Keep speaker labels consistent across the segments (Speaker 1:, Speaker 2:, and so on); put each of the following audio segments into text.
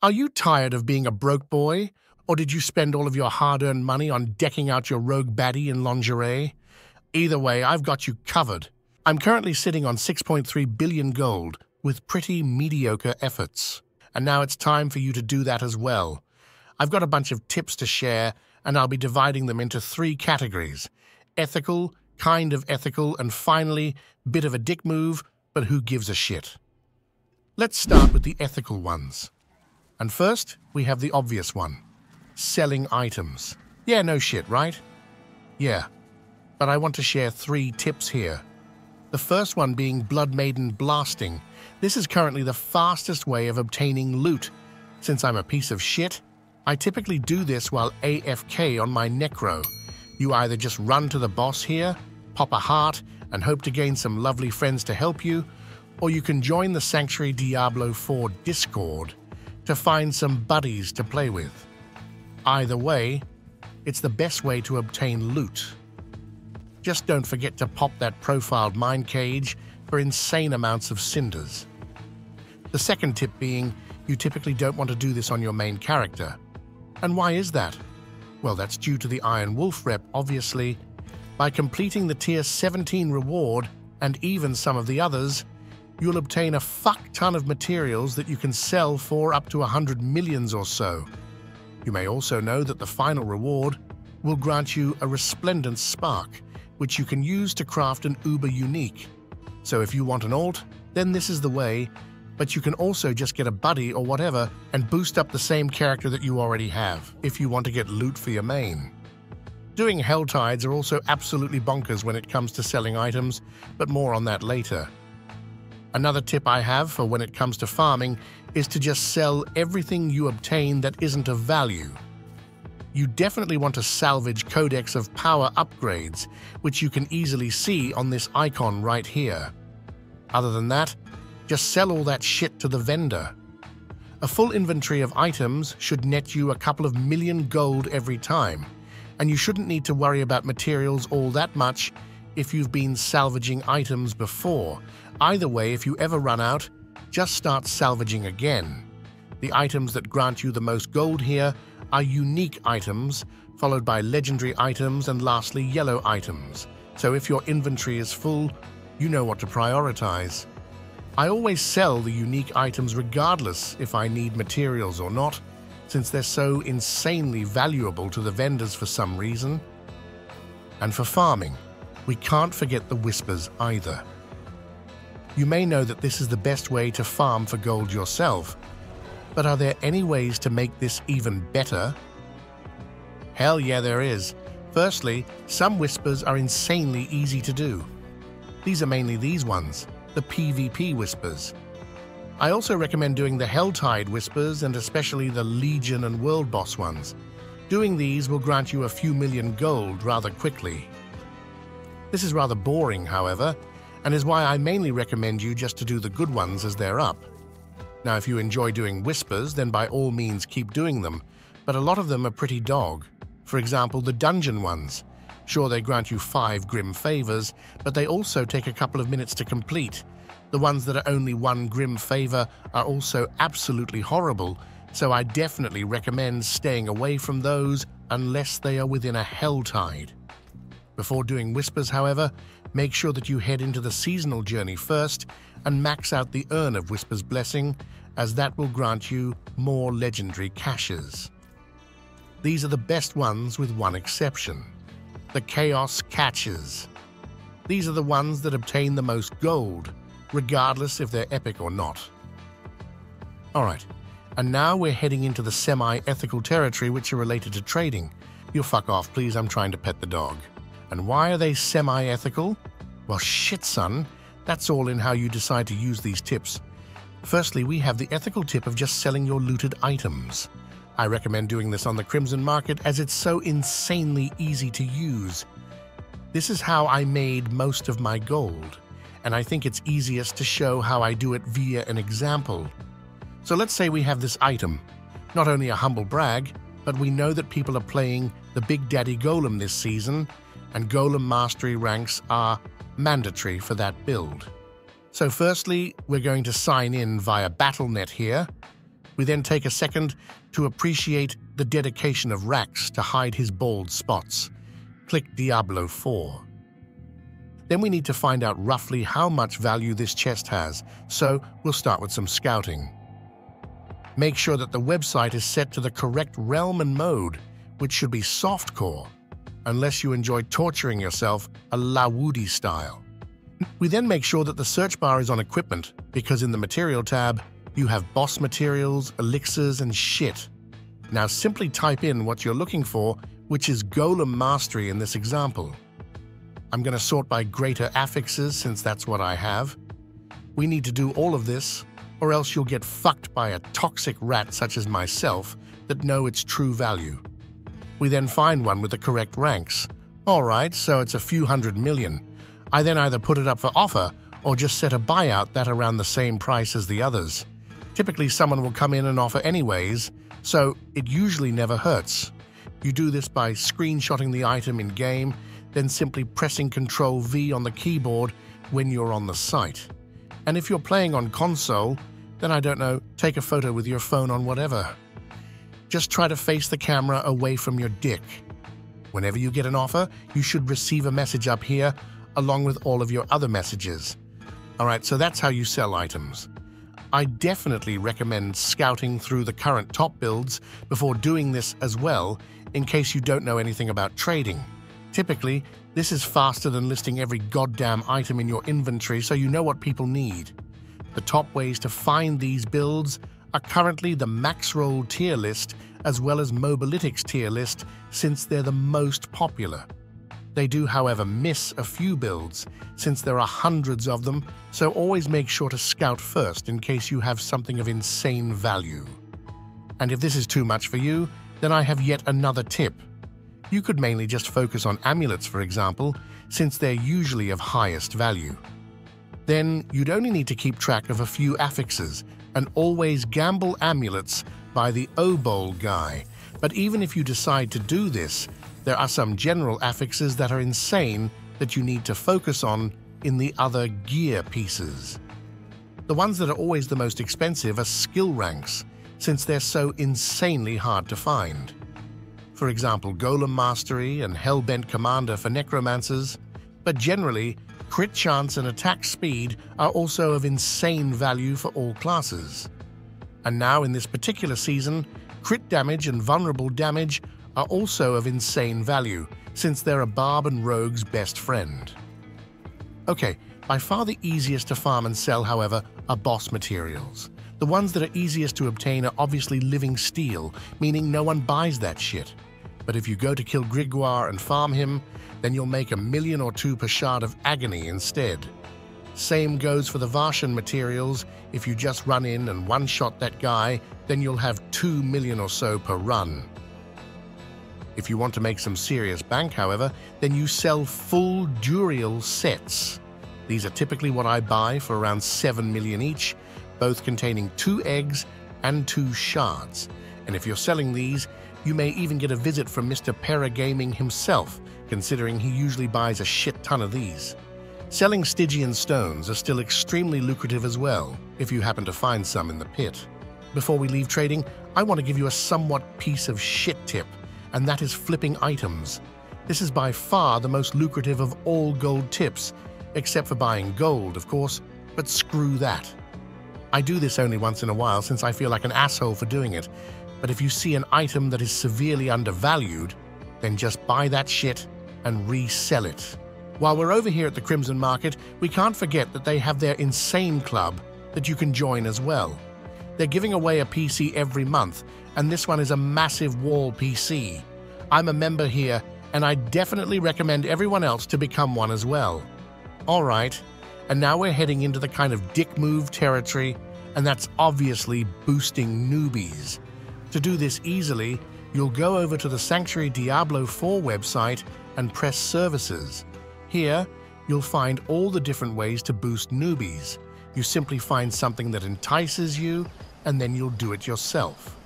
Speaker 1: Are you tired of being a broke boy? Or did you spend all of your hard-earned money on decking out your rogue baddie in lingerie? Either way, I've got you covered. I'm currently sitting on 6.3 billion gold with pretty mediocre efforts. And now it's time for you to do that as well. I've got a bunch of tips to share, and I'll be dividing them into 3 categories: ethical, kind of ethical, and finally, bit of a dick move, but who gives a shit? Let's start with the ethical ones. And first, we have the obvious one: selling items. Yeah, no shit, right? Yeah, but I want to share 3 tips here. The first one being Blood Maiden blasting. This is currently the fastest way of obtaining loot. Since I'm a piece of shit, I typically do this while AFK on my Necro. You either just run to the boss here, pop a heart, and hope to gain some lovely friends to help you, or you can join the Sanctuary Diablo 4 Discord to find some buddies to play with. Either way, it's the best way to obtain loot. Just don't forget to pop that profiled mine cage for insane amounts of cinders. The second tip being, you typically don't want to do this on your main character. And why is that? Well, that's due to the Iron Wolf rep, obviously. By completing the tier 17 reward, and even some of the others, you'll obtain a fuck ton of materials that you can sell for up to 100 millions or so. You may also know that the final reward will grant you a resplendent spark, which you can use to craft an uber unique. So if you want an alt, then this is the way, but you can also just get a buddy or whatever and boost up the same character that you already have, if you want to get loot for your main. Doing Hell Tides are also absolutely bonkers when it comes to selling items, but more on that later. Another tip I have for when it comes to farming is to just sell everything you obtain that isn't of value. You definitely want to salvage Codex of Power upgrades, which you can easily see on this icon right here. Other than that, just sell all that shit to the vendor. A full inventory of items should net you a couple of million gold every time, and you shouldn't need to worry about materials all that much if you've been salvaging items before. Either way, if you ever run out, just start salvaging again. The items that grant you the most gold here are unique items, followed by legendary items, and lastly yellow items. So if your inventory is full, you know what to prioritize. I always sell the unique items regardless if I need materials or not, since they're so insanely valuable to the vendors for some reason. And for farming, we can't forget the whispers either. You may know that this is the best way to farm for gold yourself, but are there any ways to make this even better? Hell yeah, there is. Firstly, some whispers are insanely easy to do. These are mainly these ones, the PvP whispers. I also recommend doing the Helltide whispers and especially the Legion and World Boss ones. Doing these will grant you a few million gold rather quickly. This is rather boring, however, and is why I mainly recommend you just to do the good ones as they're up. Now, if you enjoy doing whispers, then by all means keep doing them, but a lot of them are pretty dog. For example, the dungeon ones. Sure, they grant you 5 grim favors, but they also take a couple of minutes to complete. The ones that are only 1 grim favor are also absolutely horrible, so I definitely recommend staying away from those unless they are within a hell tide. Before doing whispers, however, make sure that you head into the seasonal journey first and max out the Urn of Whisper's Blessing, as that will grant you more legendary caches. These are the best ones with one exception: the Chaos Catches. These are the ones that obtain the most gold, regardless if they're epic or not. Alright, and now we're heading into the semi-ethical territory which are related to trading. You fuck off, please, I'm trying to pet the dog. And why are they semi-ethical? Well, shit, son. That's all in how you decide to use these tips. Firstly, we have the ethical tip of just selling your looted items. I recommend doing this on the Crimson Market as it's so insanely easy to use. This is how I made most of my gold, and I think it's easiest to show how I do it via an example. So let's say we have this item. Not only a humble brag, but we know that people are playing the Big Daddy Golem this season, and Golem Mastery ranks are mandatory for that build. So firstly, we're going to sign in via Battle.net here. We then take a second to appreciate the dedication of Rax to hide his bald spots. Click Diablo 4. Then we need to find out roughly how much value this chest has, so we'll start with some scouting. Make sure that the website is set to the correct realm and mode, which should be softcore, unless you enjoy torturing yourself a La Woody style. We then make sure that the search bar is on equipment, because in the material tab, you have boss materials, elixirs, and shit. Now simply type in what you're looking for, which is Golem Mastery in this example. I'm going to sort by greater affixes since that's what I have. We need to do all of this, or else you'll get fucked by a toxic rat such as myself that know its true value. We then find one with the correct ranks. Alright, so it's a few 100 million. I then either put it up for offer or just set a buyout that around the same price as the others. Typically someone will come in and offer anyways, so it usually never hurts. You do this by screenshotting the item in-game, then simply pressing Ctrl-V on the keyboard when you're on the site. And if you're playing on console, then I don't know, take a photo with your phone on whatever. Just try to face the camera away from your dick. Whenever you get an offer, you should receive a message up here along with all of your other messages. Alright, so that's how you sell items. I definitely recommend scouting through the current top builds before doing this as well, in case you don't know anything about trading. Typically, this is faster than listing every goddamn item in your inventory so you know what people need. The top ways to find these builds are currently the max roll tier list as well as Mobalytics tier list since they're the most popular. They do, however, miss a few builds since there are hundreds of them, so always make sure to scout first in case you have something of insane value. And if this is too much for you, then I have yet another tip. You could mainly just focus on amulets, for example, since they're usually of highest value. Then you'd only need to keep track of a few affixes and always gamble amulets by the O-Bowl guy. But even if you decide to do this, there are some general affixes that are insane that you need to focus on in the other gear pieces. The ones that are always the most expensive are skill ranks, since they're so insanely hard to find. For example, Golem Mastery and Hellbent Commander for Necromancers, but generally, crit chance and attack speed are also of insane value for all classes. And now in this particular season, crit damage and vulnerable damage are also of insane value, since they're a barb and rogue's best friend. Okay, by far the easiest to farm and sell, however, are boss materials. The ones that are easiest to obtain are obviously living steel, meaning no one buys that shit. But if you go to kill Grigor and farm him, then you'll make 1 million or 2 per shard of agony instead. Same goes for the Varshan materials. If you just run in and one-shot that guy, then you'll have 2 million or so per run. If you want to make some serious bank, however, then you sell full Duriel sets. These are typically what I buy for around 7 million each, both containing 2 eggs and 2 shards. And if you're selling these, you may even get a visit from Mr. Pergaming himself, considering he usually buys a shit ton of these. Selling Stygian stones are still extremely lucrative as well, if you happen to find some in the pit. Before we leave trading, I want to give you a somewhat piece of shit tip, and that is flipping items. This is by far the most lucrative of all gold tips, except for buying gold, of course, but screw that. I do this only once in a while since I feel like an asshole for doing it, but if you see an item that is severely undervalued, then just buy that shit and resell it. While we're over here at the Crimson Market, we can't forget that they have their Insane Club that you can join as well. They're giving away a PC every month, and this one is a massive wall PC. I'm a member here, and I definitely recommend everyone else to become one as well. Alright, and now we're heading into the kind of dick move territory, and that's obviously boosting newbies. To do this easily, you'll go over to the Sanctuary Diablo 4 website and press Services. Here, you'll find all the different ways to boost newbies. You simply find something that entices you, and then you'll do it yourself.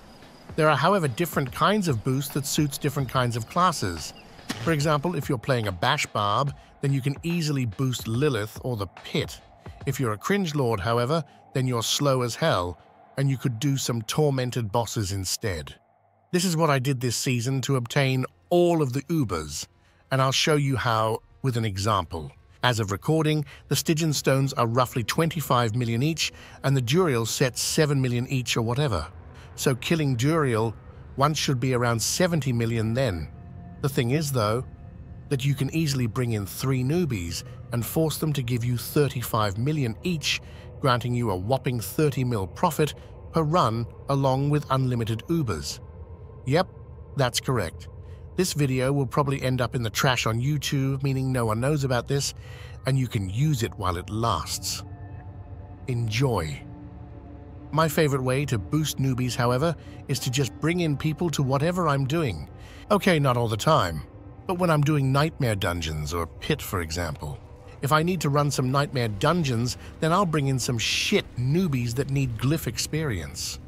Speaker 1: There are, however, different kinds of boost that suits different kinds of classes. For example, if you're playing a Bash Barb, then you can easily boost Lilith or the Pit. If you're a Cringe Lord, however, then you're slow as hell, and you could do some tormented bosses instead. This is what I did this season to obtain all of the Ubers, and I'll show you how with an example. As of recording, the Stygian stones are roughly 25 million each, and the Duriel sets 7 million each or whatever. So killing Duriel once should be around 70 million then. The thing is, though, that you can easily bring in 3 newbies and force them to give you 35 million each, granting you a whopping 30 mil profit per run along with unlimited Ubers. Yep, that's correct. This video will probably end up in the trash on YouTube, meaning no one knows about this, and you can use it while it lasts. Enjoy. My favorite way to boost newbies, however, is to just bring in people to whatever I'm doing. Okay, not all the time, but when I'm doing nightmare dungeons or pit, for example. If I need to run some nightmare dungeons, then I'll bring in some shit newbies that need glyph experience.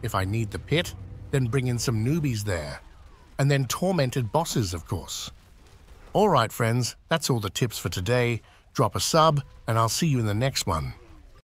Speaker 1: If I need the pit, then bring in some newbies there. And then tormented bosses, of course. Alright friends, that's all the tips for today. Drop a sub, and I'll see you in the next one.